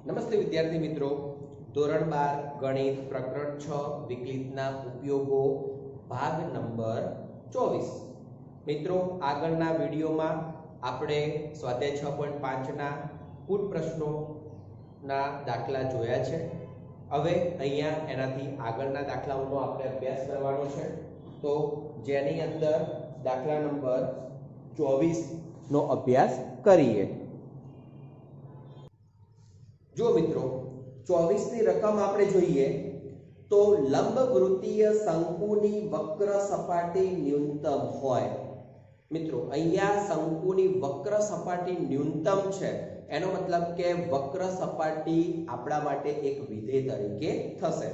નમસ્તે વિદ્યાર્થી મિત્રો, ધોરણ 12 ગણિત પ્રકરણ 6 વિકલિતના ઉપયોગો ભાગ નંબર 24। મિત્રો, આગળના વિડીયોમાં આપણે સ્વાધ્યાય 6.5 ના કુલ પ્રશ્નોના દાખલા જોયા છે। હવે અહીંયા એનાથી આગળના દાખલાઓનો આપણે અભ્યાસ કરવાનો છે, તો જેની અંદર દાખલા નંબર 24 નો અભ્યાસ કરીએ। जो मित्रों 24 ની રકમ આપણે જોઈએ તો લંબવૃત્તીય શંકુની વક્ર સપાટી ન્યૂનતમ હોય। મિત્રો, અહીંયા શંકુની વક્ર સપાટી ન્યૂનતમ છે, એનો મતલબ કે વક્ર સપાટી આપણા માટે એક વિધેય તરીકે થશે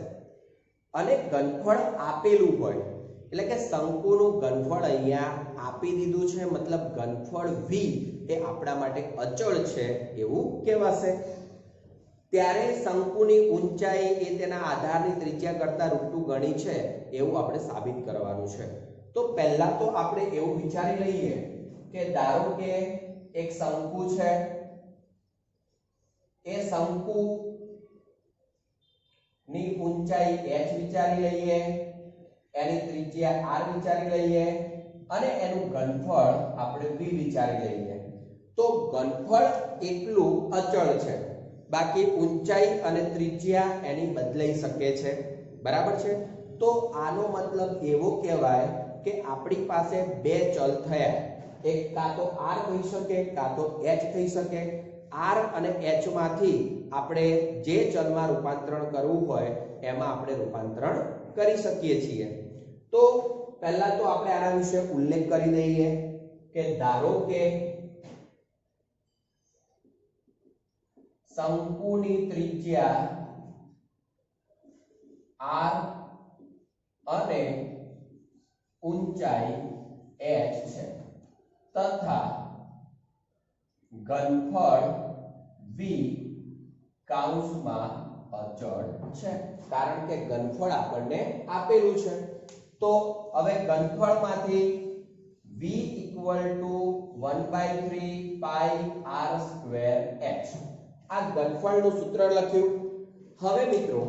અને ઘનફળ આપેલું હોય, એટલે કે શંકુનું ઘનફળ અહીંયા આપી દીધું છે, મતલબ ઘનફળ v એ આપણા માટે અચળ છે એવું કહેવાશે। ત્યારે શંકુની ઊંચાઈ એ તેના આધારની ત્રિજ્યા કરતા √2 ગણી છે એવું આપણે સાબિત કરવાનું છે। તો પહેલા તો આપણે એવું વિચારી લઈએ કે ધારો કે એક શંકુ છે, એ શંકુ ની ઊંચાઈ h વિચારી લઈએ, એની ત્રિજ્યા r વિચારી લઈએ અને એનું ઘનફળ આપણે v વિચારી લઈએ। તો ઘનફળ એટલું અચળ છે, બાકી ઊંચાઈ અને ત્રિજ્યા એની બદલાઈ શકે છે, બરાબર છે। તો આનો મતલબ એવો કહેવાય કે આપણી પાસે બે ચલ થયા, એક કાં તો r થઈ શકે કાં તો h થઈ શકે। r અને h માંથી આપણે જે ચલમાં રૂપાંતરણ કરવું હોય એમાં આપણે રૂપાંતરણ કરી શકીએ છીએ। તો પહેલા તો આપણે આના વિશે ઉલ્લેખ કરી દઈએ કે ધારો કે શંકુની ત્રિજ્યા r અને ઊંચાઈ h છે તથા ઘનફળ v કૌંસમાં અચળ છે, કારણ કે ઘનફળ આપણને આપેલું છે। તો હવે ઘનફળમાંથી v = 1/3 પાઈ r²h આ ઘનફળનું સૂત્ર લખ્યું। હવે મિત્રો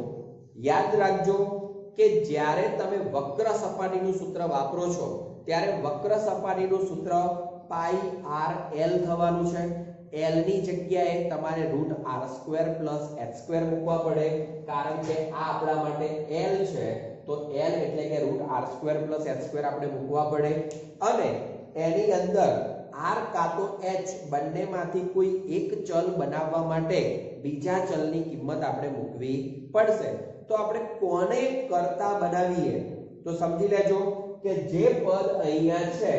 યાદ રાખજો કે જ્યારે તમે વક્ર સપાટીનું સૂત્ર વાપરો છો ત્યારે વક્ર સપાટીનું સૂત્ર પાઈ r l થવાનું છે। l ની જગ્યાએ તમારે √r² + h² મૂકવા પડે, કારણ કે આ આપણા માટે l છે, તો l એટલે કે √r² + h² આપણે મૂકવા પડે અને એની અંદર r કાં તો h બંનેમાંથી કોઈ એક ચલ બનાવવા માટે બીજા ચલની કિંમત આપણે મૂકવી પડશે। તો આપણે કોને કરતા બનાવીએ તો સમજી લેજો કે જે પદ અહીંયા છે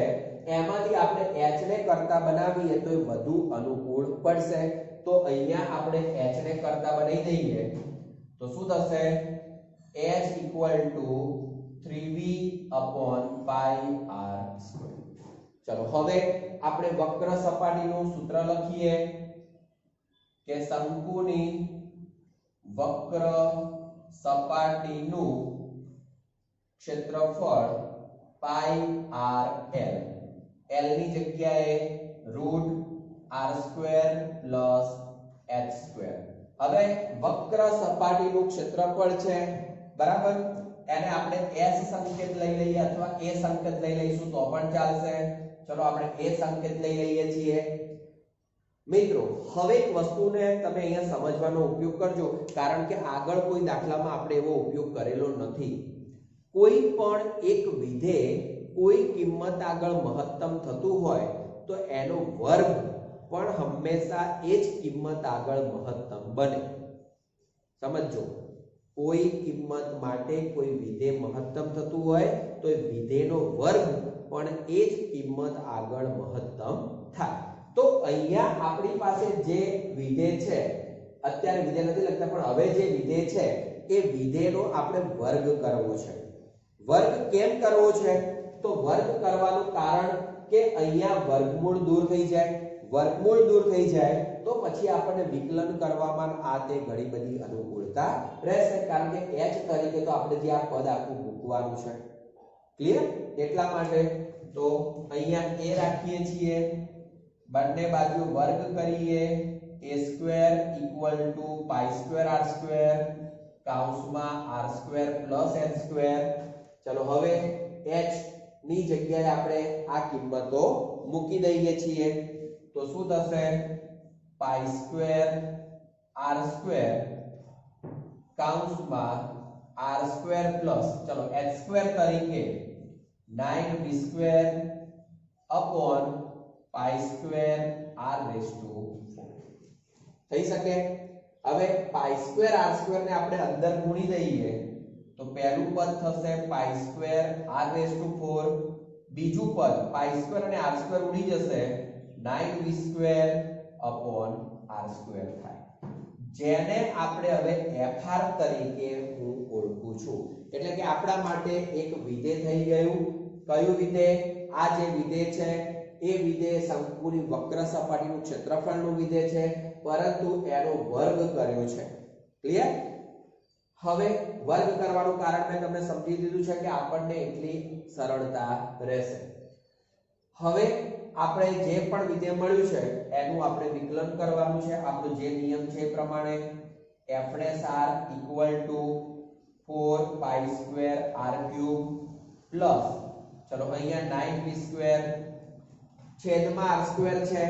એમાંથી આપણે h ને કરતા બનાવીએ તો એ વધુ અનુકૂળ પડશે। તો અહીંયા આપણે h ને કરતા બનાવી દઈએ તો શું થશે? h = 3v/πr²। ચલો હવે આપણે વક્ર સપાટીનું સૂત્ર લખીએ કે શંકુની વક્ર સપાટીનું ક્ષેત્રફળ પાઈ r l ની જગ્યાએ √r² + h²। હવે વક્ર સપાટીનું ક્ષેત્રફળ છે, બરાબર, એને આપણે s સંકેત લઈ લઈએ અથવા a સંકેત લઈ લઈશું તો પણ ચાલશે। ચલો આપણે a સંકેત લઈ લઈએ છીએ। મિત્રો, હવે એક વસ્તુને તમે અહીંયા સમજવાનો ઉપયોગ કરજો, કારણ કે આગળ કોઈ દાખલામાં આપણે એવો ઉપયોગ કરેલો નથી। કોઈ પણ એક વિધેય કોઈ કિંમત આગળ મહત્તમ થતું હોય તો એનો વર્ગ પણ હંમેશા એ જ કિંમત આગળ મહત્તમ બને। સમજો, કોઈ કિંમત માટે કોઈ વિધેય મહત્તમ થતું હોય તો એ વિધેયનો વર્ગ પણ એ જ કિંમત આગળ મહત્તમ થાય। તો અહીંયા આપણી પાસે જે વિધેય છે, અત્યારે વિધેય નથી લખતા પણ હવે જે વિધેય છે એ વિધેયનો આપણે વર્ગ કરવો છે। વર્ગ કેમ કરવો છે? તો વર્ગ કરવાનું કારણ કે અહીંયા વર્ગમૂળ દૂર થઈ જાય, વર્ગમૂળ દૂર થઈ જાય તો પછી આપણને વિકલન કરવામાં આ તે ઘણી બધી અનુકૂળતા રહેશે, કારણ કે h તરીકે તો આપણે જે આ પદ આખું મૂકવાનું છે। ક્લિયર? એટલા માટે તો અહીંયા a રાખીએ છીએ, બંને બાજુ વર્ગ કરીએ a square equal to pi square R square કૌંસમાં r square plus h square. ચલો હવે h ની જગ્યાએ આપણે આ કિંમતો મૂકી દઈએ છીએ તો શું થશે પાઈ સ્ક્વેર r સ્ક્વેર કૌંસમાં r સ્ક્વેર પ્લસ ચલો h સ્ક્વેર તરીકે 9b square upon pi square r raise to 4 થઈ શકે. હવે પાઈ સ્ક્વેર r સ્ક્વેર ને આપણે અંદર ગુણી દઈએ તો પહેલું પદ થશે pi square r raise to 4, બીજું પદ પાઈ સ્ક્વેર અને r સ્ક્વેર ઉડી જશે 9b square upon r square થાય, જેને આપણે હવે fr તરીકે હું ઓળખું છું. એટલે કે આપણા માટે એક વિધેય થઈ ગયું. કયું વિધેય? આ જે વિધેય છે એ વિધેય શંકુની વક્ર સપાટીનું ક્ષેત્રફળનું વિધેય છે, પરંતુ એનો વર્ગ કર્યો છે. ક્લિયર? હવે વર્ગ કરવાનું કારણ મેં તમને સમજી દીધું છે કે આપણને એટલી સરળતા રહેશે. હવે આપણે જે પણ વિધેય મળ્યું છે એનું આપણે વિકલન કરવાનું છે. આપણો જે નિયમ છે એ પ્રમાણે f'(r) = 4 pi square r³ plus ચલો અહીંયા 9b સ્ક્વેર છેદમાં r સ્ક્વેર છે,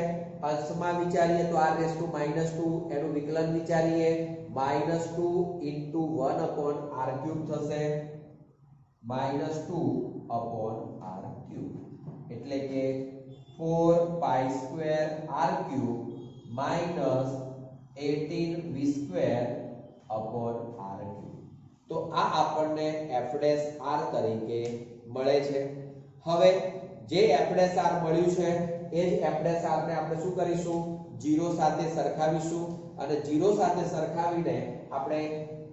અંશમાં વિચારીએ તો r રેઝ ટુ -2 એનું વિકલન વિચારીએ -2 * 1/r³ થશે -2/r³, એટલે કે 4 pi square r³ -18b square r³. તો આ આપણને f'(r) તરીકે મળે છે. હવે જે f'(r) મળ્યું છે એ જ f'(r) ને આપણે શું કરીશું 0 સાથે સરખાવીશું અને 0 સાથે સરખાવીને આપણે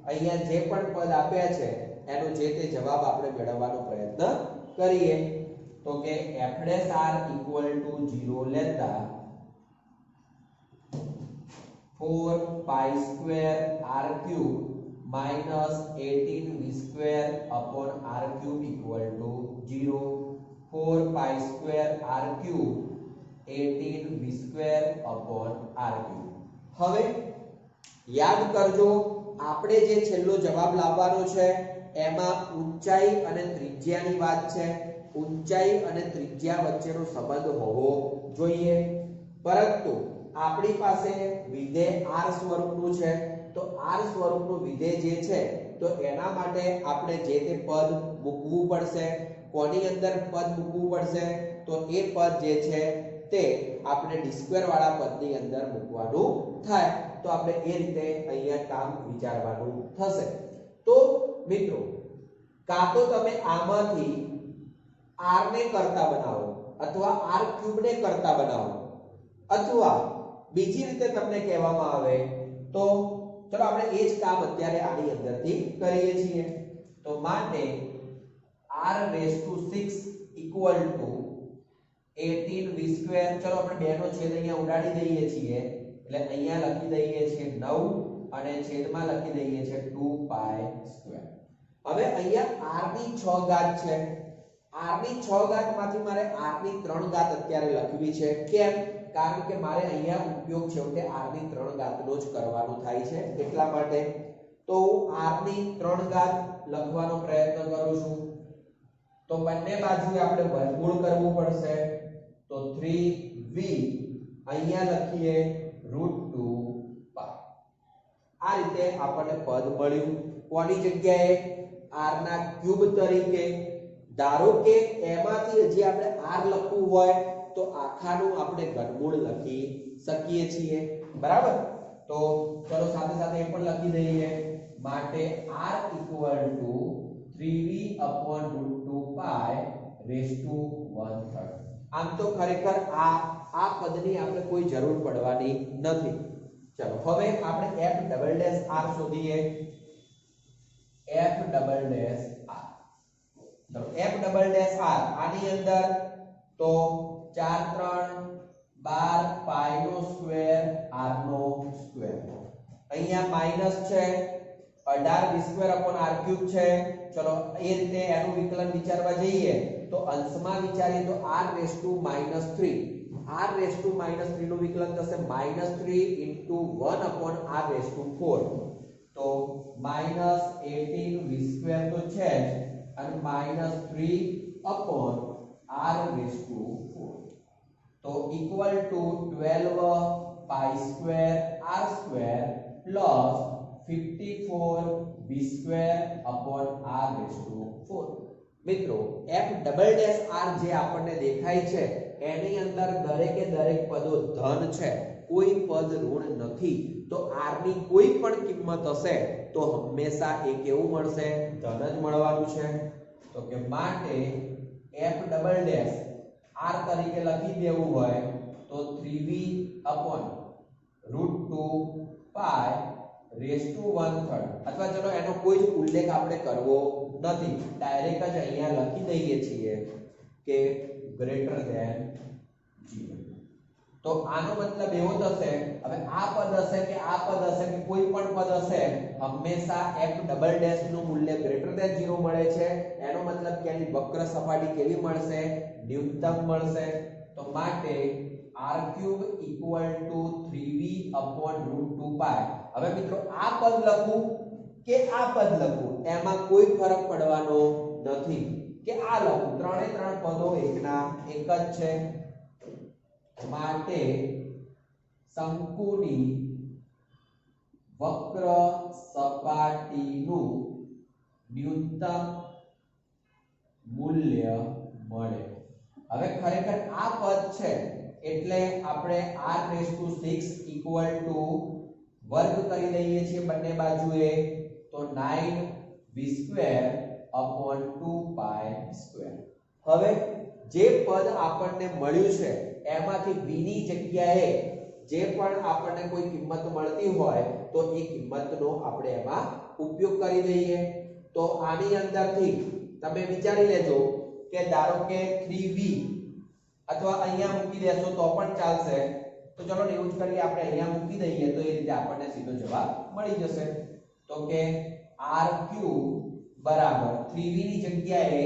અહીંયા જે પણ પદ આપ્યા છે એનો જે તે જવાબ આપણે મેળવવાનો પ્રયત્ન કરીએ. તો કે f'(r) = 0 લેતા 4 pi square r³ -18b square r³ = 0. 4 pi square r³ 18b square r³. હવે યાદ કરજો આપણે જે છેલ્લો જવાબ લાવવાનો છે એમાં ઊંચાઈ અને ત્રિજ્યાની વાત છે. ઊંચાઈ અને ત્રિજ્યા વચ્ચેનો સંબંધ હોવો જોઈએ, પરંતુ આપણી પાસે વિધેય r સ્વરૂપનું છે. તો r સ્વરૂપનું વિધેય જે છે તો એના માટે આપણે જે તે પદ મૂકવું પડશે. કોની અંદર પદ મૂકવું પડશે? તો એ પદ જે છે તે આપણે d² વાળા પદની અંદર મૂકવાનું થાય. તો આપણે એ રીતે અહીંયા કામ વિચારવાનું થશે. તો મિત્રો કાં તો તમે આમાંથી r ને કરતા બનાવો અથવા r³ ને કરતા બનાવો, અથવા બીજી રીતે તમને કહેવામાં આવે તો ચલો આપણે એ જ કામ અત્યારે આની અંદરથી કરીએ છીએ. તો માટે r⁻6 = 18b સ્ક્વેર. ચલો આપણે 2 નો છેદ અહીંયા ઉડાડી દઈએ છીએ, એટલે અહીંયા લખી દઈએ છીએ 9 અને છેદમાં લખી દઈએ છીએ 2 પાઈ સ્ક્વેર. હવે અહીંયા r ની 6 ઘાત છે. r ની 6 ઘાત માંથી મારે r ની 3 ઘાત અત્યારે લખવી છે. કેમ? કારણ કે મારે અહીંયા ઉપયોગ છેવટે r ની 3 ઘાતનો જ કરવાનો થાય છે, એટલા માટે. તો હું r ની 3 ઘાત લખવાનો પ્રયત્ન કરું છું. તો બંને બાજુએ આપણે વર્ગમૂળ કરવું પડશે. તો 3v અહીંયા લખીએ √2π. આ રીતે આપણને પદ મળ્યું. કોની જગ્યાએ? r ના ક્યુબ તરીકે. ધારો કે એમાંથી હજી આપણે r લખવું હોય તો આખાનું આપણે ઘનમૂળ લખી શકીએ છીએ, બરાબર? તો ચલો સાથે સાથે એ પણ લખી દઈએ. માટે r = 3v/√2π રેઝ ટુ 1/3. આમ તો ખરેખર આ પદની આપણે કોઈ જરૂર પડવાની નથી. ચલો હવે આપણે f'(r) શોધીએ. f'(r) ચલો f'(r) આની અંદર તો 4 3 12 પાઈ નો સ્ક્વેર r નો સ્ક્વેર. અહીંયા માઈનસ છે 18b સ્ક્વેર r³ છે. ચલો એ રીતે એનું વિકલન વિચારવા જઈએ તો અંશમાં વિચારીએ તો r⁻³ r રેઝ ટુ -3 નું વિકલન થશે -3 * 1/r⁴ તો -18v² તો છે જ અને -3/r⁴ તો ઇક્વલ ટુ 12π² r² +54v²/r⁴ મિત્રો f'' જે આપણને દેખાય છે એની અંદર દરેકે દરેક પદો ધન છે, કોઈ પદ ઋણ નથી, તો r ની કોઈ પણ કિંમત હશે તો હંમેશા એ કેવું મળશે? ધન જ મળવાનું છે. તો કે માટે f'' r તરીકે લખી દેવું હોય તો 3v/2π⁴ અથવા ચલો એનો કોઈ જ ઉલ્લેખ આપણે કરવો નથી, ડાયરેક્ટ જ અહીંયા લખી દઈએ છીએ કે ગ્રેટર ધેન 0. તો આનો મતલબ એવો થશે, હવે આ પદ હશે કે આ પદ હશે કે કોઈ પણ પદ હશે, હંમેશા f'' નું મૂલ્ય ગ્રેટર ધેન 0 મળે છે. એનો મતલબ કે આની વક્ર સપાટી કેવી મળશે? ન્યૂનતમ મળશે. તો માટે r³ = 3v/√2π. હવે મિત્રો આ પદ લખું કે આ પદ લખું એમાં કોઈ ફરક પડવાનો નથી, કે આ લખું, ત્રણે ત્રણ પદો એકના એક જ છે. માટે શંકુની વક્ર સપાટીનું ન્યૂનતમ મૂલ્ય મળે. હવે ખરેખર આ પદ છે એટલે આપણે r⁶ = વર્ગ કરી દઈએ છીએ બંને બાજુએ, તો 9v²/2π². હવે જે પદ આપણને મળ્યું છે એમાંથી v ની જગ્યાએ જે પણ આપણને કોઈ કિંમત મળતી હોય તો એ કિંમતનો આપણે એમાં ઉપયોગ કરી દઈએ. તો આની અંદરથી તમે વિચારી લેજો કે ધારો કે 3v અથવા અહીંયા મૂકી દેશો તો પણ ચાલશે. તો ચલો એવું જ કરીએ, આપણે અહીંયા મૂકી દઈએ તો એ રીતે આપણને સીધો જવાબ મળી જશે. તો કે r³ = 3v ની જગ્યાએ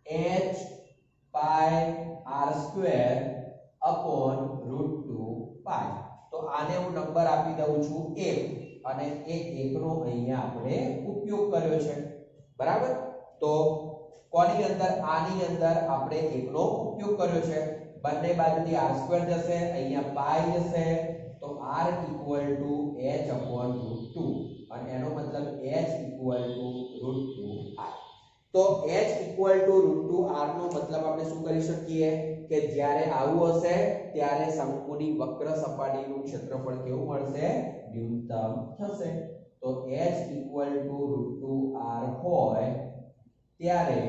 h/r²/√2π. તો આને હું નંબર આપી દઉં છું 1 અને એ 1 નો અહીંયા આપણે ઉપયોગ કર્યો છે. બરાબર? તો કોની અંદર? આની અંદર આપણે 1 નો ઉપયોગ કર્યો છે. બંને બાજુથી r² જશે, અહીંયા π જશે, તો r = h/√2 અને એનો મતલબ h = √2r. તો h = √2r નો મતલબ આપણે શું કરી શકીએ કે જ્યારે આવું હશે ત્યારે શંકુની વક્ર સપાટીનું ક્ષેત્રફળ કેવું મળશે? ન્યૂનતમ થશે. તો h = √2r હોય ત્યારે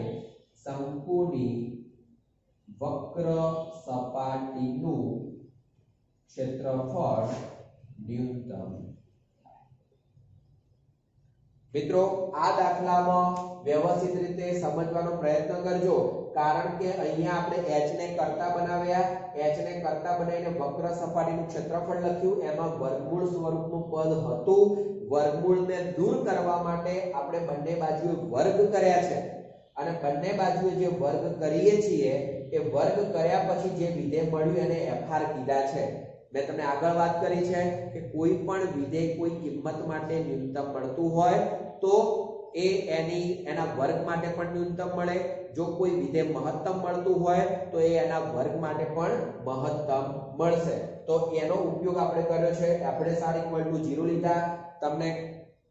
શંકુની વક્ર સપાટીનું ક્ષેત્રફળ ન્યૂનતમ. મિત્રો આ દાખલામાં વ્યવસ્થિત રીતે સમજવાનો પ્રયત્ન કરજો, કારણ કે અહીંયા આપણે h ને કરતા બનાવ્યા, h ને કરતા બનાવીને વક્ર સપાટીનું ક્ષેત્રફળ લખ્યું, એમાં વર્ગમૂળ સ્વરૂપનું પદ હતું. વર્ગમૂળને દૂર કરવા માટે આપણે બંને બાજુએ વર્ગ કર્યા છે અને બંને બાજુએ જે વર્ગ કરીએ છીએ એ વર્ગ કર્યા પછી જે વિધેય મળ્યું એને fr કીધા છે. મેં તમને આગળ વાત કરી છે કે કોઈ પણ વિધેય કોઈ કિંમત માટે ન્યૂનતમ મળતું હોય તો એ એના વર્ગ માટે પણ ન્યૂનતમ મળે. જો કોઈ વિધેય મહત્તમ મળતું હોય તો એ એના વર્ગ માટે પણ મહત્તમ મળશે. તો એનો ઉપયોગ આપણે કર્યો છે. આપણે r = 0 લીધા. તમને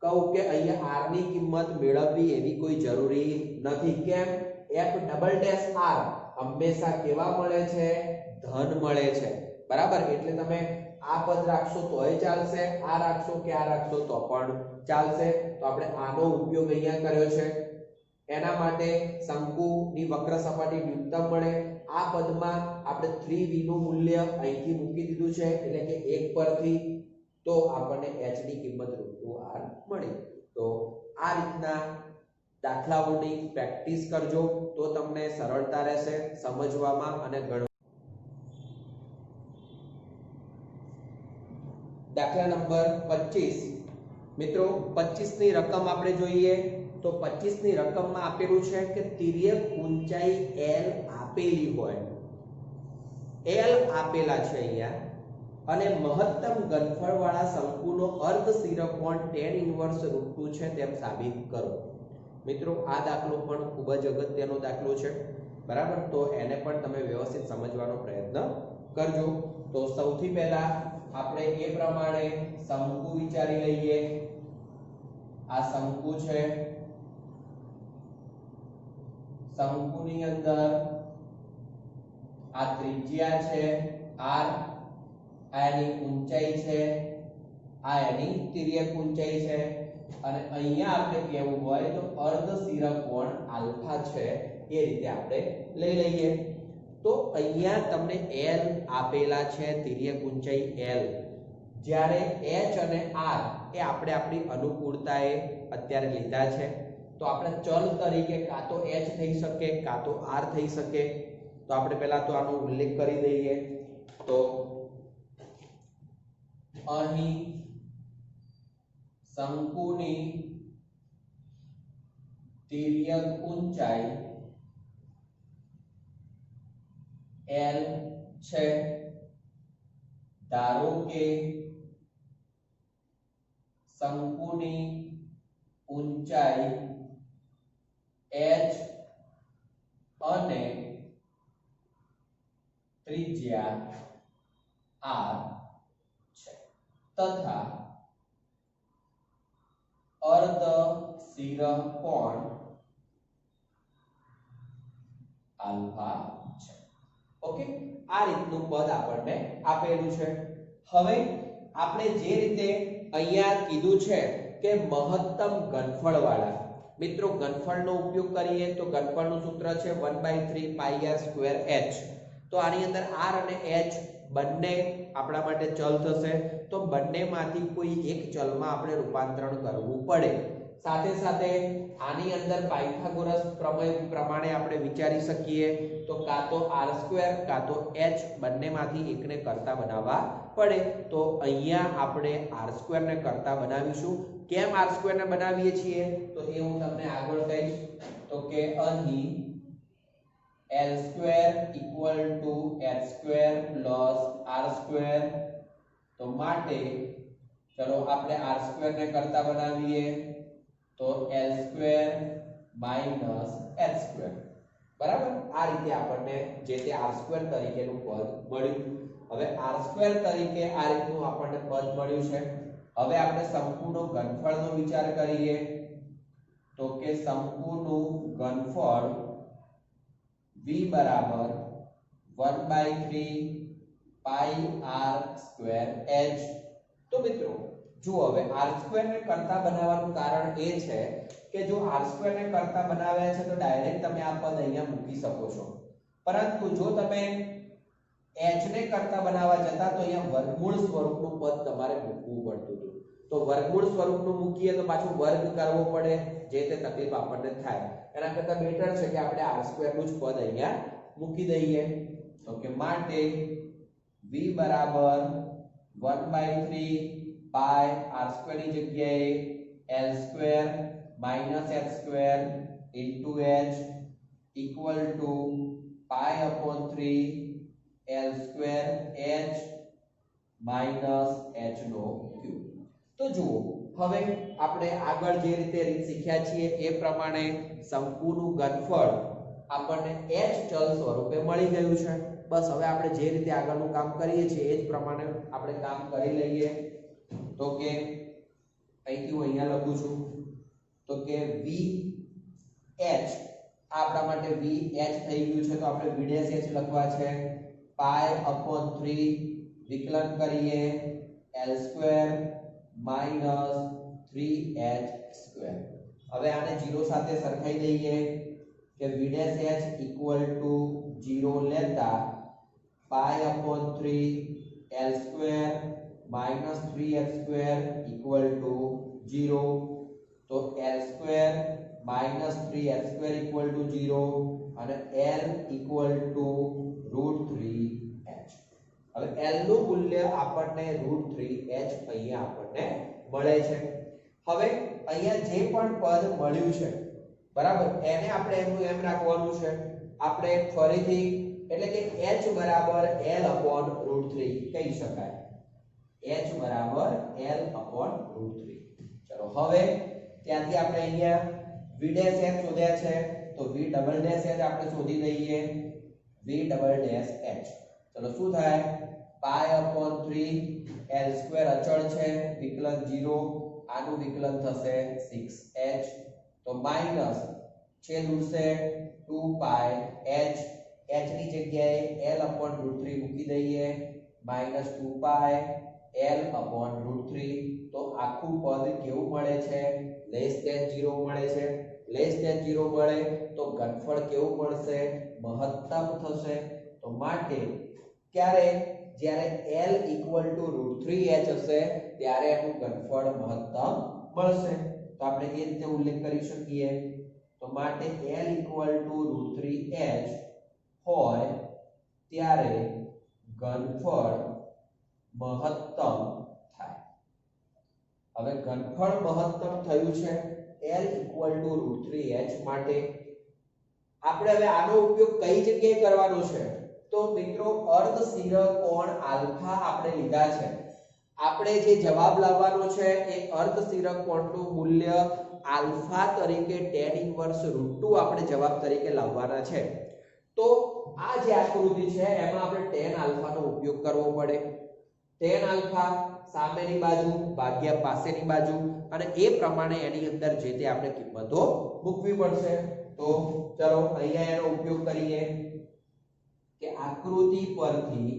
કહું કે અહીંયા r ની કિંમત મેળવવી એવી કોઈ જરૂરી નથી. કેમ? f'' r હંમેશા કેવા મળે છે? ધન મળે છે. બરાબર? એટલે તમે આ પદ રાખશો તોય ચાલશે, આ રાખશો કે આ રાખશો તો પણ ચાલશે. તો આપણે આનો ઉપયોગ અહીંયા કર્યો છે. એના માટે શંકુની વક્ર સપાટી ન્યૂનતમ મળે. આ પદમાં આપણે 3v નું મૂલ્ય અહીંથી મૂકી દીધું છે એટલે કે 1 પરથી, તો આપણને h ની કિંમત √2r મળી. તો આ રીતના દાખલાઓની પ્રેક્ટિસ કરજો તો તમને સરળતા રહેશે સમજવામાં અને ગણવામાં. દાખલા નંબર 25. મિત્રો 25 ની રકમ આપણે જોઈએ તો 25 ની રકમમાં આપેલું છે કે તિર્યક ઊંચાઈ l આપેલી હોય L આપેલા છે અહીંયા અને મહત્તમ ઘનફળવાળા શંકુનો અર્ધશીરક કોણ tan ઇન્વર્સ √2 છે તેમ સાબિત કરો. મિત્રો આ દાખલો પણ ખૂબ જ અગત્યનો દાખલો છે, બરાબર? તો એને પણ તમે વ્યવસ્થિત સમજવાનો પ્રયત્ન કરજો. તો સૌથી પહેલા આપણે એ પ્રમાણે શંકુ વિચારી લઈએ. આ શંકુ છે, શંકુની અંદર આ ત્રિજ્યા છે r, આ એની ઊંચાઈ છે, આ એની તિર્યક ઊંચાઈ છે અને અહીંયા આપણે કહેવું હોય તો અર્ધશીરક કોણ આલ્ફા છે એ રીતે આપણે લઈ લઈએ. તો અહીંયા તમને l આપેલા છે, તિર્યક ઊંચાઈ l, જ્યારે h અને r એ આપણે આપણી અનુકૂળતાએ અત્યારે લીધા છે. તો આપણે ચલ તરીકે કાં તો h થઈ શકે કાં તો r થઈ શકે. તો આપણે પહેલા તો આનો ઉલ્લેખ કરી દઈએ. તો અહીં શંકુની તિર્યક ઊંચાઈ l છે. ધારો કે શંકુની ઊંચાઈ h અને ત્રિજ્યા r છે તથા અર્ધશીરક કોણ આલ્ફા છે. ઓકે, આ રીતનું પદ આપણને આપેલું છે. હવે આપણે જે રીતે અહીંયા કીધું છે કે મહત્તમ ઘનફળવાળા, મિત્રો ઘનફળનો ઉપયોગ કરીએ તો ઘનફળનું સૂત્ર છે 1/3 પાઈ r સ્ક્વેર h. તો આની અંદર r અને h બંને આપણા માટે ચલ થશે. તો બંનેમાંથી કોઈ એક ચલમાં આપણે રૂપાંતરણ કરવું પડે. સાથે સાથે આની અંદર પાયથાગોરસ પ્રમેય પ્રમાણે આપણે વિચારી શકીએ તો કાં તો r² કાં તો h બંનેમાંથી એકને કરતા બનાવવા પડે. તો અહીંયા આપણે r² ને કરતા બનાવીશું. કેમ r² ને બનાવીએ છીએ તો એ હું તમને આગળ કહીશ. તો કે અહીં l² = h² + r². તો માટે ચલો આપણે r² ને કરતા બનાવીએ. તો l² - h², બરાબર? આ રીતે આપણને જે તે r² તરીકેનું પદ મળ્યું. હવે r² તરીકે આ રીતનું આપણને પદ મળ્યું છે. હવે આપણે શંકુનો ઘનફળનો વિચાર કરીએ. તો કે શંકુનું ઘનફળ v = 1/3 પાઈ r² h. તો મિત્રો જો હવે r² ને કરતા બનાવવાનું કારણ એ છે કે જો r² ને કરતા બનાવ્યા છે તો ડાયરેક્ટ તમે આ પદ અહીંયા મૂકી શકો છો. પરંતુ જો તમે h ને કરતા બનાવવા જતા તો અહીંયા વર્ગમૂળ સ્વરૂપનું પદ તમારે મૂકવું પડતું હતું. તો વર્ગમૂળ સ્વરૂપનું મૂકીએ તો પાછું વર્ગ કરવો પડે, જે તે તકલીફ આપણને થાય. એના કરતા બેટર છે કે આપણે r² નું જ પદ અહીંયા મૂકી દઈએ. તો કે માટે v = 1/3 પાઈ r² ની જગ્યાએ l² - h² * h = પાઈ/3 l² h - h3. તો જુઓ, હવે આપણે આગળ જે રીતે રીત શીખ્યા છીએ એ પ્રમાણે શંકુનું ઘનફળ આપણને h ચલ સ્વરૂપે મળી ગયું છે. બસ હવે આપણે જે રીતે આગળનું કામ કરીએ છીએ એ જ પ્રમાણે આપણે કામ કરી લઈએ. તો કે અહીંથી હું અહીંયા લખું છું. તો કે vh આપણા માટે vh થઈ ગયું છે. તો આપણે v' લખવા છે. પાઈ/3 વિકલન કરીએ l² - 3h². હવે આને 0 સાથે સરખાઈ દઈએ કે v' = 0 લેતા પાઈ/3 l² - 3h² = 0. તો l² - 3h² = 0 અને l = √3h. હવે l નું મૂલ્ય આપણને √3h અહીંયા આપણને મળે છે. હવે અહીંયા જે પણ પદ મળ્યું છે બરાબર, એને આપણે એમનું એમ રાખવાનું છે. આપણે ફરીથી એટલે કે h બરાબર l/√3 કહી શકાય. h બરાબર l/√3. ચલો હવે ત્યાંથી આપણે અહીંયા v ડેશ h શોધ્યા છે તો v ડબલ ડેશ h આપણે શોધી દઈએ. v ડબલ ડેશ h ચલો શું થાય pi/3 l² અચળ છે વિકલન 0 આનું વિકલન થશે 6h તો માઈનસ છેદ ઉડશે 2 pi h ની જગ્યાએ l/√3 મૂકી દઈએ માઈનસ 2 pi l/√3 તો આખું પદ કેવું મળે છે લેસ ધેન 0 મળે છે. લેસ ધેન 0 મળે તો ઘનફળ કેવું મળશે મહત્તમ થશે. તો માટે ક્યારે જ્યારે l √3h હશે ત્યારે એનું ઘનફળ મહત્તમ મળશે. તો આપણે એ રીતે ઉલ્લેખ કરી શકીએ. તો માટે l √3h હોય ત્યારે ઘનફળ મહત્તમ થાય. હવે ઘનફળ મહત્તમ થયું છે l √3h માટે. આપણે હવે આનો ઉપયોગ કઈ જગ્યાએ કરવાનો છે તો મિત્રો અર્ધશીરક કોણ આલ્ફા આપણે લીધા છે. આપણે જે જવાબ લાવવાનો છે એ અર્ધશીરક કોણનું મૂલ્ય આલ્ફા તરીકે tan ઇન્વર્સ √2 આપણે જવાબ તરીકે લાવવાના છે. તો આ જે આકૃતિ છે એમાં આપણે tan આલ્ફાનો ઉપયોગ કરવો પડે. tan આલ્ફા સામેની બાજુ ભાગ્યા પાસેની બાજુ અને એ પ્રમાણે એની અંદર જે તે આપણે કિંમતો મૂકવી પડશે. તો ચલો અહીંયા એનો ઉપયોગ કરીએ કે આકૃતિ પરથી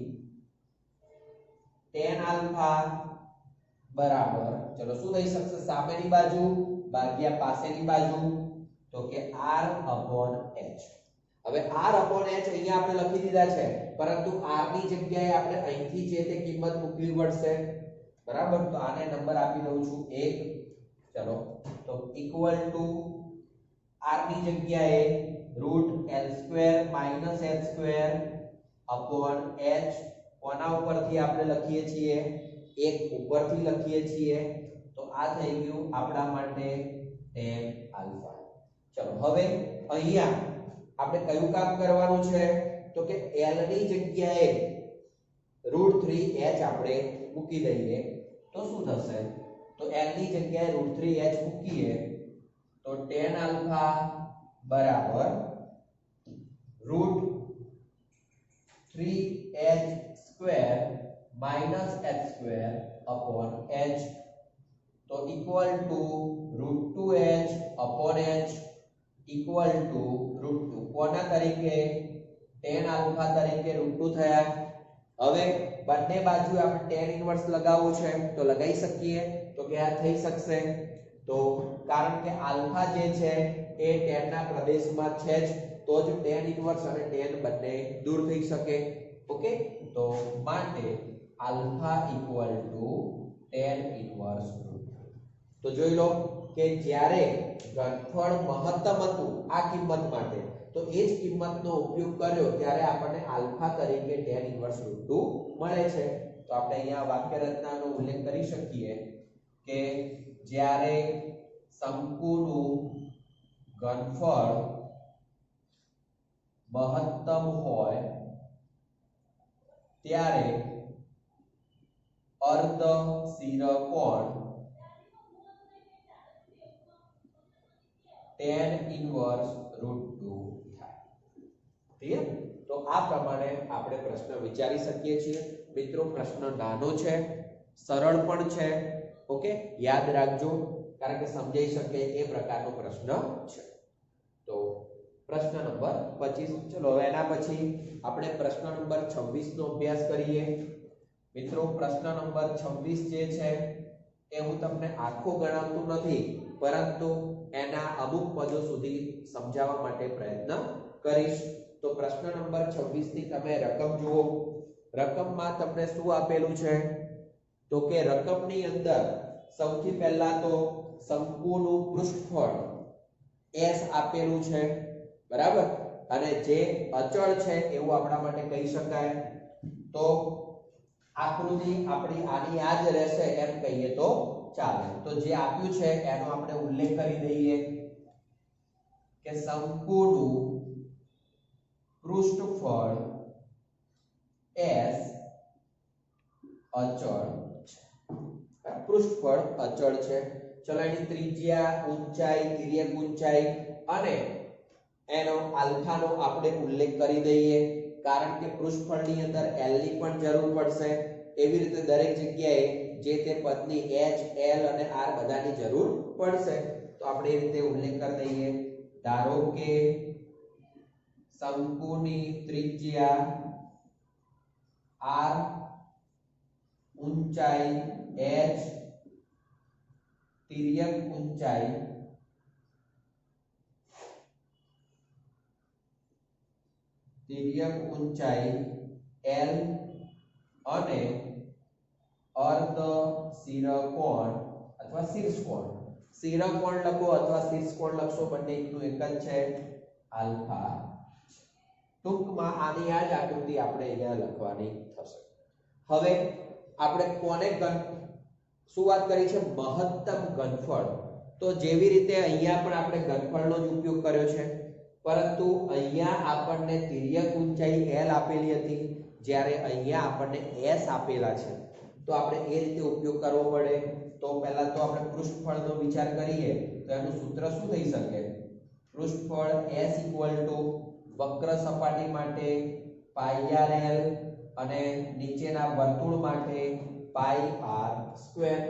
tan આલ્ફા બરાબર ચલો શું થઈ શકશે સામેની બાજુ ભાગ્યા પાસેની બાજુ તો કે r/h. હવે r/h અહીંયા આપણે લખી દીધા છે પરંતુ r ની જગ્યાએ આપણે અહીંથી જે તે કિંમત મૂકવી પડશે. બરાબર તો આને નંબર આપી દઉં છું 1. ચલો તો ઇક્વલ ટુ r ની જગ્યાએ √l² - h/h કોના ઉપરથી આપણે લખીએ છીએ 1 ઉપરથી લખીએ છીએ. તો આ થઈ ગયું આપણા માટે tan આલ્ફા. ચલો હવે અહીંયા આપણે કયું કામ કરવાનું છે તો કે l ની જગ્યાએ √3h આપણે મૂકી દઈએ તો શું થશે તો l ની જગ્યાએ √3h મૂકીએ તો tan આલ્ફા બરાબર √3h² - h²/h તો equal to √2h/h equal to √2 કોના તરીકે tan આલ્ફા તરીકે √2 થયા. હવે બંને બાજુ આપણે tan ઇન્વર્સ લગાવવું છે તો લગાવી શકીએ તો કે આ થઈ શકશે. તો કારણ કે આલ્ફા જે છે એ tan ના પ્રદેશમાં છે જ તો જ tan ઇન્વર્સ અને tan બંને દૂર થઈ શકે. ઓકે તો માટે alpha equal to tan inverse √2. તો જોઈ લો કે જ્યારે ઘનફળ મહત્તમ હતું આ કિંમત માટે તો એ જ કિંમતનો ઉપયોગ કર્યો ત્યારે આપણને આલ્ફા તરીકે tan ઇન્વર્સ √2 મળે છે. તો આપણે અહીંયા વાક્ય રચનાનો ઉલ્લેખ કરી શકીએ કે જ્યારે શંકુનું ઘનફળ મહત્તમ હોય ત્યારે અર્ધશીરક કોણ tan ઇન્વર્સ √2 થાય. ક્લિયર? તો આ પ્રમાણે આપણે પ્રશ્ન વિચારી શકીએ છીએ. મિત્રો પ્રશ્ન નાનો છે, સરળ પણ છે. ઓકે યાદ રાખજો કારણ કે સમજાઈ શકે એ પ્રકારનો પ્રશ્ન છે. તો પ્રશ્ન નંબર 25 ચલો હવે એના પછી આપણે પ્રશ્ન નંબર 26 નો અભ્યાસ કરીએ. મિત્રો પ્રશ્ન નંબર 26 જે છે એ હું તમને આખો ગણાવતું નથી પરંતુ એના અમુક પદો સુધી સમજાવવા માટે પ્રયત્ન કરીશ. તો પ્રશ્ન નંબર 26 થી તમે રકમ જુઓ. રકમમાં તમને શું આપેલું છે તો કે રકમની અંદર સૌથી પહેલા તો શંકુનું પૃષ્ઠફળ s આપેલું છે. બરાબર અને જે અચળ છે એવું આપણા માટે કહી શકાય. તો આકૃતિ આપણી આની આ જ રહેશે એમ કહીએ તો ચાલે. તો જે આપ્યું છે એનો આપણે ઉલ્લેખ કરી દઈએ. કે શંકુનું પૃષ્ઠફળ s અચળ છે। પૃષ્ઠફળ અચળ છે। ચલો એની ત્રિજ્યા, ઊંચાઈ, તિર્યક ઊંચાઈ અને એનો આલ્ફાનો આપણે ઉલ્લેખ કરી દઈએ, કારણ કે પૃષ્ઠફળની અંદર l ની પણ જરૂર પડશે। એવી રીતે દરેક જગ્યાએ જે તે પદની h, l અને r બધાની જરૂર પડશે। તો આપણે એ રીતે ઉલ્લેખ કરી દઈએ। ધારો કે શંકુની ત્રિજ્યા r, ઊંચાઈ h, તિર્યક ઊંચાઈ l અને અર્ધ શિરકોણ અથવા શીર્ષકોણ, શિરકોણ લખો અથવા શીર્ષકોણ લખશો, બંને એકનું એક જ છે, આલ્ફા। ટૂંકમાં આની આ જ આકૃતિ આપણે અહીંયા લખવાની થશે। હવે આપણે કોને શું વાત કરી છે? મહત્તમ ઘનફળ। તો જેવી રીતે અહીંયા પણ આપણે ઘનફળનો જ ઉપયોગ કર્યો છે, પરંતુ અહીંયા આપણને તિર્યક ઊંચાઈ l આપેલી હતી, જ્યારે અહીંયા આપણને s આપેલા છે, તો આપણે એ રીતે ઉપયોગ કરવો પડે। તો પહેલા તો આપણે પૃષ્ઠફળનો વિચાર કરીએ તો એનું સૂત્ર શું થઈ શકે? પૃષ્ઠફળ s વક્ર સપાટી માટે પાઈ r l અને નીચેના વર્તુળ માટે પાઈ r સ્ક્વેર।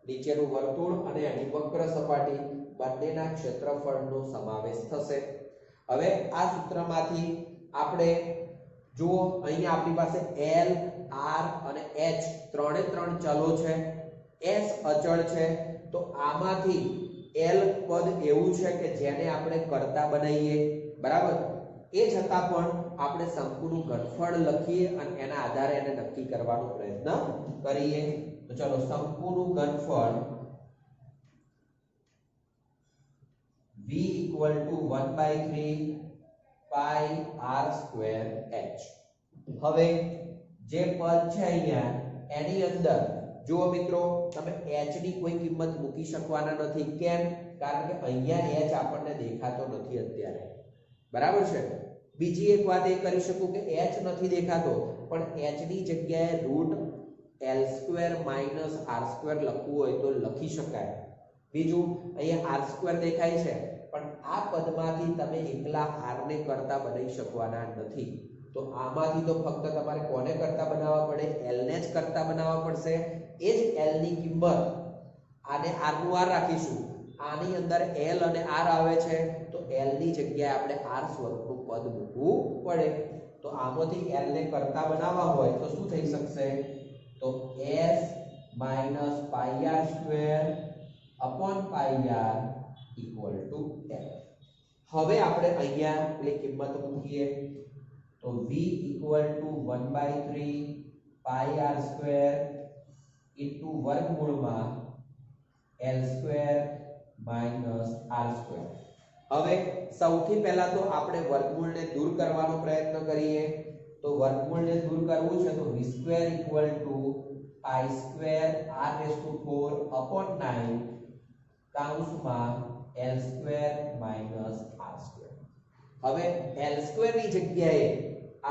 નીચેનું વર્તુળ અને એની વક્ર સપાટી બંનેના ક્ષેત્રફળનો સમાવેશ થશે। હવે આ સૂત્રમાંથી આપણે જુઓ, અહીંયા આપણી પાસે l, r અને h ત્રણે ત્રણ ચલો છે, s અચળ છે, તો આમાંથી l પદ એવું છે કે જેને આપણે કર્તા બનાવીએ, બરાબર? એ છતાં પણ આપણે શંકુનું ઘનફળ લખીએ અને એના આધારે એને નક્કી કરવાનો પ્રયત્ન કરીએ। તો ચલો શંકુનું ઘનફળ v = 1/3 પાઈ r સ્ક્વેર h। હવે જે પદ છે અહીંયા એની અંદર જુઓ મિત્રો, તમે h ની કોઈ કિંમત મૂકી શકવાના નથી। કેમ? કારણ કે અહીંયા h આપણને દેખાતો નથી અત્યારે, બરાબર છે? બીજી એક વાત એ કરી શકું કે h નથી દેખાતો, પણ h ની જગ્યાએ √l² - r² લખવું હોય તો લખી શકાય। બીજું, અહીંયા r² દેખાય છે, પણ આ પદમાંથી તમે એકલા r ને કરતા બનાવી શકવાના નથી। તો આમાંથી તો ફક્ત તમારે કોને કરતા બનાવવા પડે? l ને જ કરતા બનાવવા પડશે। એ જ l ની કિંમત, આને r નું r રાખીશું, આની અંદર l અને r આવે છે, તો l ની જગ્યાએ આપણે r સ્વરૂપનું પદ મૂકવું પડે। તો આમાંથી l ને કરતા બનાવવા હોય તો શું થઈ શકશે? તો s - પાઈ r² પાઈ r = l। હવે આપણે અહીંયા પેલી કિંમત મૂકીએ તો v = 1/3 પાઈ r² વર્ગમૂળમાં l² - r²। હવે સૌથી પહેલા તો આપણે વર્ગમૂળને દૂર કરવાનો પ્રયત્ન કરીએ। તો વર્ગમૂળને દૂર કરવું છે તો v² = પાઈ² r⁴/9 કૌંસમાં l² - r²। હવે l² ની જગ્યાએ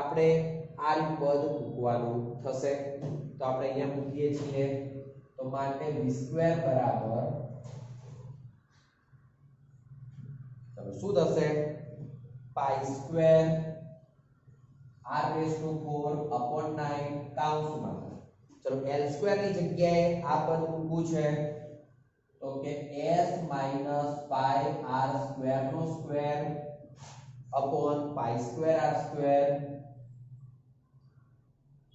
આપણે r પદ મૂકવાનું થશે। તો આપણે અહીંયા મૂકીએ છીએ, તો માટે v² બરાબર શું થશે? પાઈ² r⁴/9 કૌંસમાં, ચલો l² ની જગ્યાએ આ પદ મૂકવું છે તો કે s - પાઈ r² નો સ્ક્વેર પાઈ² r²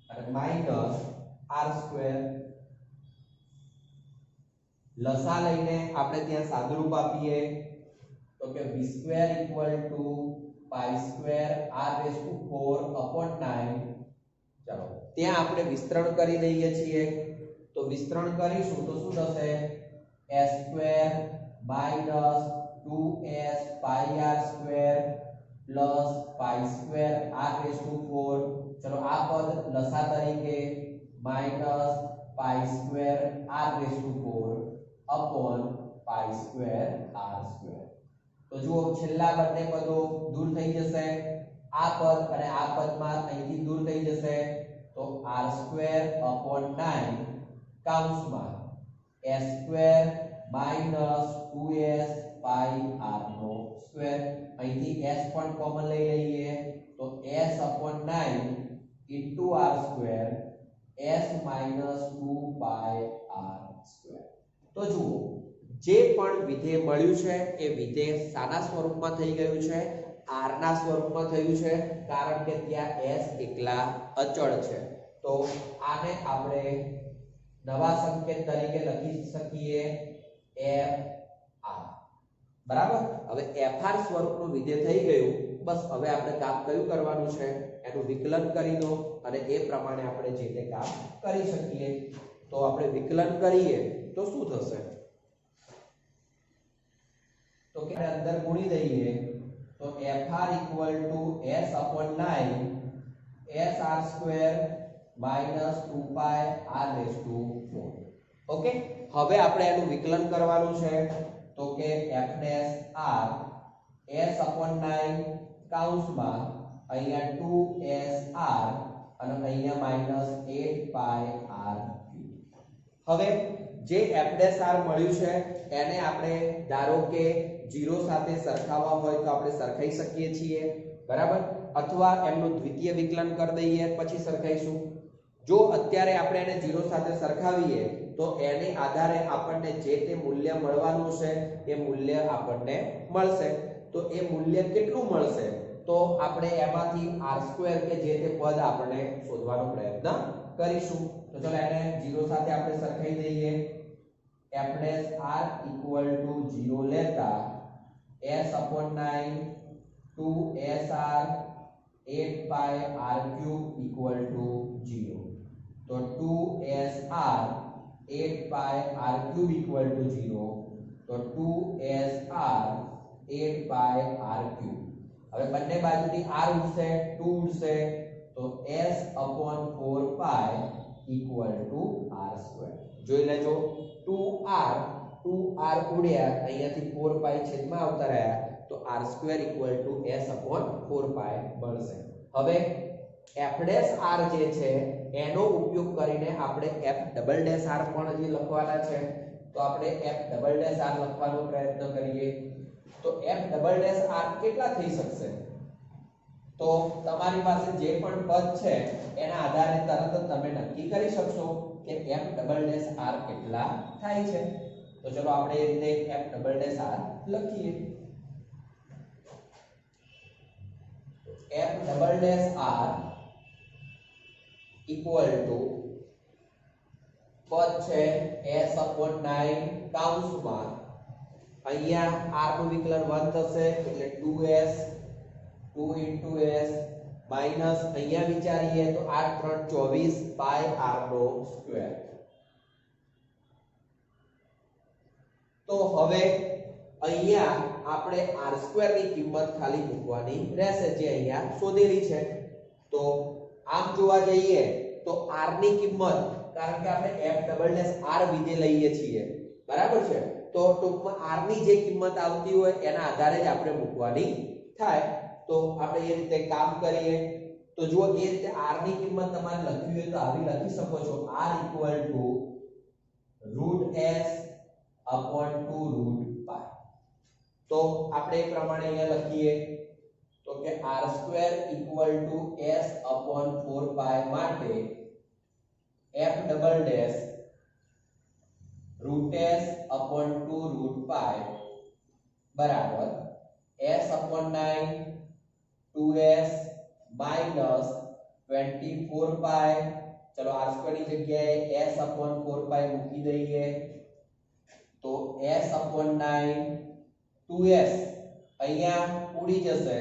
અને માઈનસ r²। લસા લઈને આપણે ત્યાં સાદુરૂપ આપીએ તો કે v² = પાઈ² r⁴/9। ચાલો ત્યાં આપણે વિસ્તરણ કરી દઈએ છીએ, તો વિસ્તરણ કરીશું તો શું થશે? s² - 2s પાઈ r² પાઈ² r⁴। ચલો આ પદ લસા તરીકે માઈનસ પાઈ² r⁴ પાઈ² r²। તો જુઓ છેલ્લા બંને પદો દૂર થઈ જશે, આ પદ અને આ પદમાં અહીંથી દૂર થઈ જશે, તો r²/9 કૌંસમાં s² - 2s pi r નો સ્ક્વેર, અહીંથી s પણ કોમન લઈ લઈએ તો s/9 into r² s - 2 pi r². તો જુઓ જે પણ વિધેય મળ્યું છે એ વિધેય સાદા સ્વરૂપમાં થઈ ગયું છે, r ના સ્વરૂપમાં થયું છે, કારણ કે ત્યાં s એકલા અચળ છે. તો આને આપણે નવા સંકેત તરીકે લખી શકીએ fr. બરાબર. હવે fr સ્વરૂપનું વિધેય થઈ ગયું. બસ હવે આપણે કામ કયું કરવાનું છે, એનું વિકલન કરી દો અને એ પ્રમાણે આપણે જે તે કામ કરી શકીએ. તો આપણે વિકલન કરીએ તો શું થશે, તો કે અંદર ગુણી દઈએ તો fr = s/9 sr² - 2 pi r4. Okay. હવે આપણે એનું વિકલન કરવાનું છે, તો કે f' s/9 કૌંસમાં અહીંયા 2sr અને અહીંયા -8 pi r3. હવે જે f' મળ્યું છે એને આપણે ધારો કે 0 સાથે સરખાવવા હોય તો આપણે સરખાઈ શકીએ છીએ, બરાબર, અથવા એમનું દ્વિતીય વિકલન કરી દઈએ પછી સરખાઈશું. જો અત્યારે આપણે એને 0 સાથે સરખાવીએ તો એને આધારે આપણને જે તે મૂલ્ય મળવાનું છે એ મૂલ્ય આપણને મળશે. તો એ મૂલ્ય કેટલું મળશે, તો આપણે એમાંથી r² કે જે તે પદ આપણે શોધવાનો પ્રયત્ન કરીશું. તો ચલો એને 0 સાથે આપણે સરખાઈ દઈએ. f' = 0 લેતા s/9 2sr 8 pi r³ = 0. તો 2sr 8 pi r³ = 0. તો 2sr 8 pi r³. હવે બંને બાજુથી r ઉડશે, 2 ઉડશે, તો s/4 pi = r². જોઈ લેજો 2r ઉડ્યા, અહીંયાથી 4 pi છેદમાં આવતા રહ્યા, તો r² = s/4 pi બનશે. હવે f' જે છે એનો ઉપયોગ કરીને આપણે f" પણ હજી લખવાના છે. તો આપણે f" લખવાનો પ્રયત્ન કરીએ. તો f" કેટલા થઈ શકશે, તો તમારી પાસે જે પણ પદ છે એના આધારે તરત જ તમે નક્કી કરી શકશો કે f" કેટલા થાય છે. તો ચલો આપણે એ રીતે f" લખીએ. f" equal to પદ છે s/9 કૌંસમાં અહીંયા r નું વિકલન 1 થશે એટલે 2s 2 into s માઈનસ અહીંયા વિચારીએ તો 8 3 24 pi r નો સ્ક્વેર. તો હવે અહીંયા આપણે r² ની કિંમત ખાલી મૂકવાની રહેશે જે અહીંયા શોધેલી છે. તો આમ જોવા જઈએ તો r ની કિંમત, કારણ કે આપણે f" વિધેય લઈએ છીએ, બરાબર છે, તો ટૂંકમાં r ની જે કિંમત આવતી હોય એના આધારે જ આપણે મૂકવાની થાય. તો આપણે એ રીતે કામ કરીએ. તો જુઓ એ રીતે r ની કિંમત તમારે લખવી હોય તો આવી લખી શકો છો, r = √s/2 √pi. તો આપણે એ પ્રમાણે અહીંયા લખીએ તો કે r² = s/4 pi માટે f" √s/2 √pi બરાબર s/9 2s minus 24 pi. ચલો r² ની જગ્યાએ s/4 pi મૂકી દઈએ તો s/9 2s અહીંયા ઉડી જશે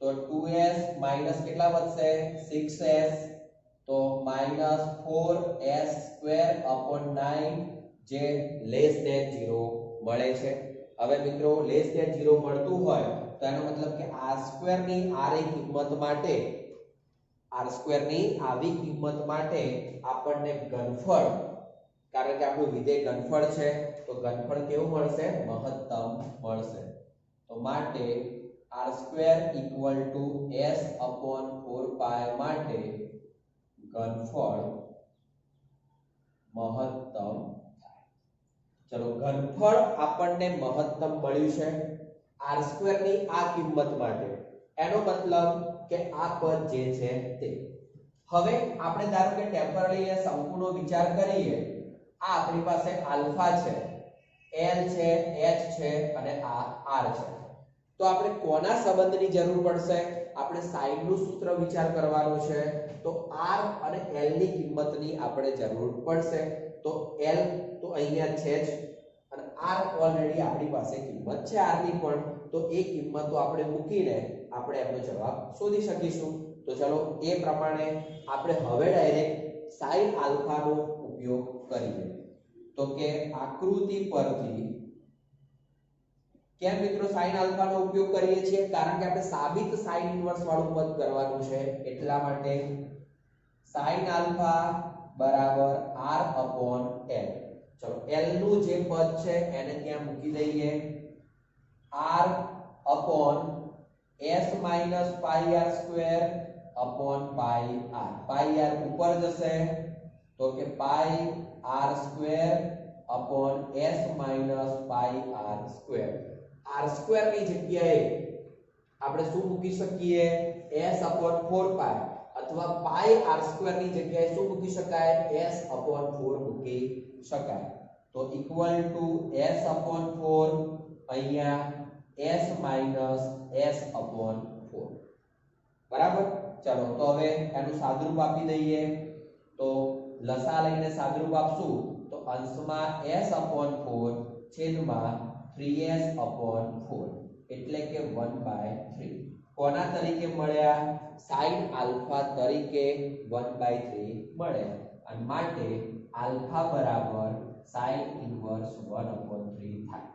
તો 2s માઈનસ કેટલા વધશે 6s, તો -4s² જે <0 મળે છે. હવે મિત્રો <0 મળતું હોય તો એનો મતલબ કે r² ની આવી કિંમત માટે આપણને ઘનફળ, કારણ કે આપણું વિધેય ઘનફળ છે તો ઘનફળ કેવું મળશે, મહત્તમ મળશે. તો તો માટે r² = s/4π માટે ઘનફળ મહત્તમ થાય. ચલો ઘનફળ આપણને મહત્તમ મળ્યું છે r² ની આ કિંમત માટે. એનો મતલબ કે આ પદ જે છે તે. હવે આપણે ધારો કે ટેમ્પરરી શંકુનો વિચાર કરીએ. આ આપણી પાસે આલ્ફા છે, l છે, h છે અને આ r છે. તો આપણે કોના સંબંધની જરૂર પડશે? આપણે સાઈન નું સૂત્ર વિચાર કરવાનું છે. તો r અને l ની કિંમતની આપણે જરૂર પડશે. તો l તો અહીંયા છે જ અને r ઓલરેડી આપણી પાસે કિંમત છે r ની પણ. તો એ કિંમતો આપણે મૂકીને આપણે એનો જવાબ શોધી શકીશું. તો ચલો એ પ્રમાણે આપણે હવે ડાયરેક્ટ sin આલ્ફા નો ઉપયોગ કરીએ. તો કે આકૃતિ પરથી કેમ મિત્રો sin આલ્ફા નો ઉપયોગ કરીએ છીએ? કારણ કે આપણે સાબિત sin ઇન્વર્સ વાળું પદ કરવાનું છે એટલા માટે. sin આલ્ફા બરાબર r/l. ચલો l નું જે પદ છે એને ત્યાં મૂકી દઈએ. r/s - πr²/πr. πr ઉપર જશે તો કે πr² s - πr². r² ની જગ્યાએ આપણે શું મૂકી શકીએ? s/4π અથવા πr² ની જગ્યાએ શું મૂકી શકાય? s/4 મૂકી શકાય. તો = s/4 અહીંયા s - s/4. બરાબર. ચાલો તો હવે એનું સાદુરૂપ આપી દઈએ. તો લસા લઈને સાદુરૂપ આપશું તો અંશમાં s/4 છેદમાં 3s/4 એટલે કે 1/3. કોના તરીકે મળ્યા? sin આલ્ફા તરીકે 1/3 મળે. અને માટે આલ્ફા બરાબર sin ઇન્વર્સ 1/3 થાય.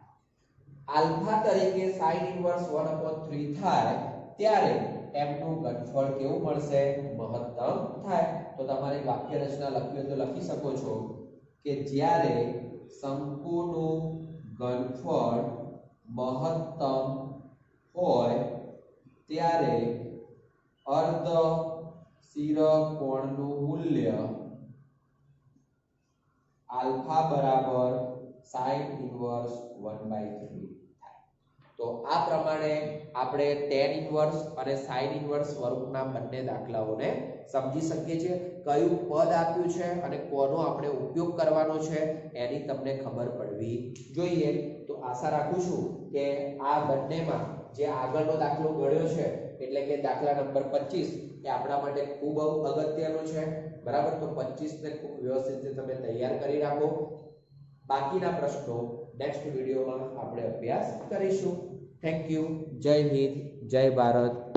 આલ્ફા તરીકે sin ઇન્વર્સ 1/3 થાય ત્યારે એમનું ઘનફળ કેવું મળશે? મહત્તમ થાય. તો તમારે વાક્ય રચના લખવી હોય તો લખી શકો છો કે જ્યારે શંકુનું ઘનફળ મહત્તમ હોય ત્યારે અર્ધ શિરકોણનું મૂલ્ય આલ્ફા બરાબર sin ઇન્વર્સ 1/3. તો આ પ્રમાણે આપણે tan ઇન્વર્સ અને sin ઇન્વર્સ સ્વરૂપના બંને દાખલાઓને સમજી શકીએ છીએ. કયું પદ આપ્યું છે અને કોનો આપણે ઉપયોગ કરવાનો છે એની તમને ખબર પડવી જોઈએ. તો આશા રાખું છું કે આ બંનેમાં જે આગળનો દાખલો ગણ્યો છે એટલે કે દાખલા નંબર 25 એ આપણા માટે ખૂબ અગત્યનો છે. બરાબર. તો 25 ને ખૂબ વ્યવસ્થિત રીતે તમે તૈયાર કરી રાખો. બાકીના પ્રશ્નો નેક્સ્ટ વિડિયોમાં આપણે અભ્યાસ કરીશું. Thank you. જય હિન્દ, જય ભારત.